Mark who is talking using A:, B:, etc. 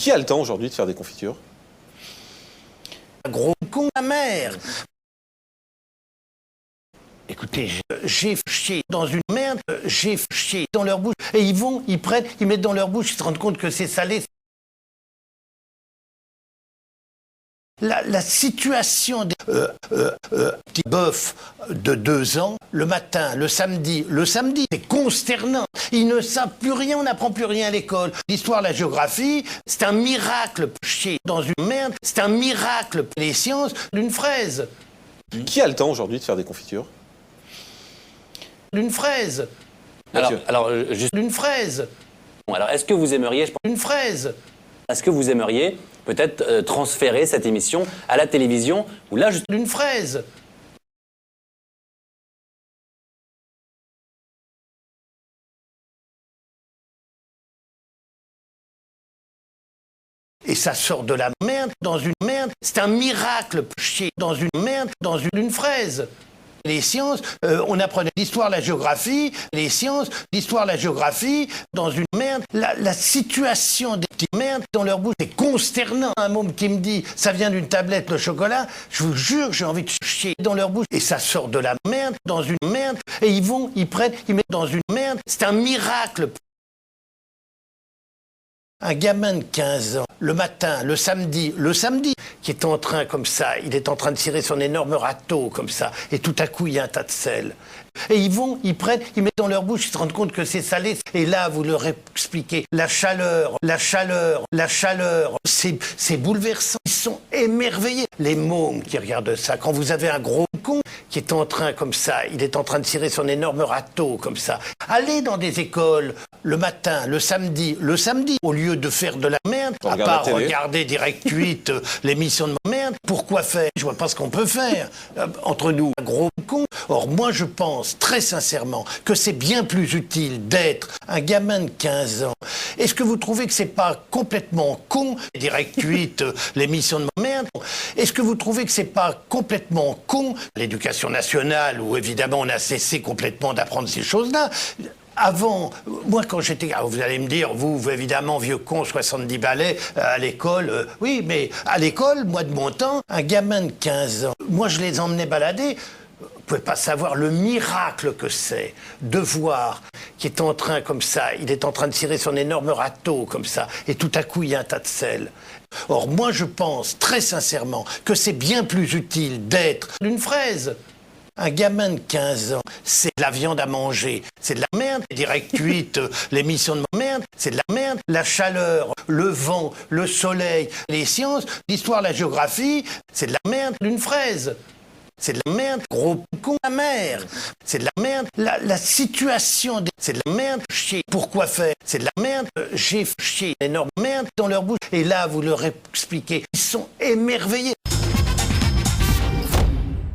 A: Qui a le temps aujourd'hui de faire des confitures?
B: Un gros con à mère. Écoutez, j'ai chié dans une merde, j'ai chié dans leur bouche. Et ils prennent, ils mettent dans leur bouche, ils se rendent compte que c'est salé. La situation des petits bœufs de 2 ans, le matin, le samedi, c'est consternant. Ils ne savent plus rien, on n'apprend plus rien à l'école. L'histoire, la géographie, c'est un miracle. Chier dans une merde, c'est un miracle. Les sciences, d'une fraise.
A: Qui a le temps aujourd'hui de faire des confitures?
B: D'une fraise.
C: Juste
B: D'une fraise.
C: bon, alors, est-ce que vous aimeriez,
B: Une fraise.
C: est-ce que vous aimeriez peut-être transférer cette émission à la télévision ou là, juste
B: D'une fraise. Et ça sort de la merde dans une merde. C'est un miracle. Chier dans une merde, dans une fraise. Les sciences, on apprenait l'histoire, la géographie, les sciences, l'histoire, la géographie, dans une merde. La situation des petits merdes dans leur bouche, c'est consternant. Un môme qui me dit, ça vient d'une tablette, le chocolat, je vous jure, j'ai envie de chier dans leur bouche. Et ça sort de la merde, dans une merde, et ils prennent, ils mettent dans une merde. C'est un miracle. Un gamin de 15 ans, le matin, le samedi, qui est en train comme ça, il est en train de tirer son énorme râteau comme ça, et tout à coup il y a un tas de sel. Et ils prennent, ils mettent dans leur bouche, ils se rendent compte que c'est salé. Et là, vous leur expliquez la chaleur, c'est bouleversant. Ils sont émerveillés. Les mômes qui regardent ça, quand vous avez un gros con qui est en train comme ça, il est en train de tirer son énorme râteau comme ça. Allez dans des écoles le matin, le samedi, au lieu de faire de la merde, à part regarder Direct 8, l'émission de merde, pourquoi faire? Je vois pas ce qu'on peut faire entre nous, un gros con. Or, moi, je pense très sincèrement que c'est bien plus utile d'être un gamin de 15 ans. Est-ce que vous trouvez que c'est pas complètement con, Direct 8, l'émission de merde? Est-ce que vous trouvez que c'est pas complètement con, l'éducation nationale, où évidemment on a cessé complètement d'apprendre ces choses-là? Avant, moi quand j'étais... vous allez me dire, vous évidemment, vieux con, 70 balais, à l'école, oui, mais à l'école, moi de mon temps, un gamin de 15 ans, moi je les emmenais balader. Vous pouvez pas savoir le miracle que c'est de voir qui est en train comme ça, il est en train de tirer son énorme râteau comme ça, et tout à coup il y a un tas de sel. Or moi je pense très sincèrement que c'est bien plus utile d'être d'une fraise. Un gamin de 15 ans, c'est de la viande à manger, c'est de la merde. Direct 8, l'émission de merde, c'est de la merde. La chaleur, le vent, le soleil, les sciences, l'histoire, la géographie, c'est de la merde. D'une fraise. C'est de la merde, gros con à mère. C'est de la merde. La situation, c'est de la merde. Chier. Pourquoi faire? C'est de la merde. J'ai chié énorme merde dans leur bouche. Et là, vous leur expliquez. Ils sont émerveillés.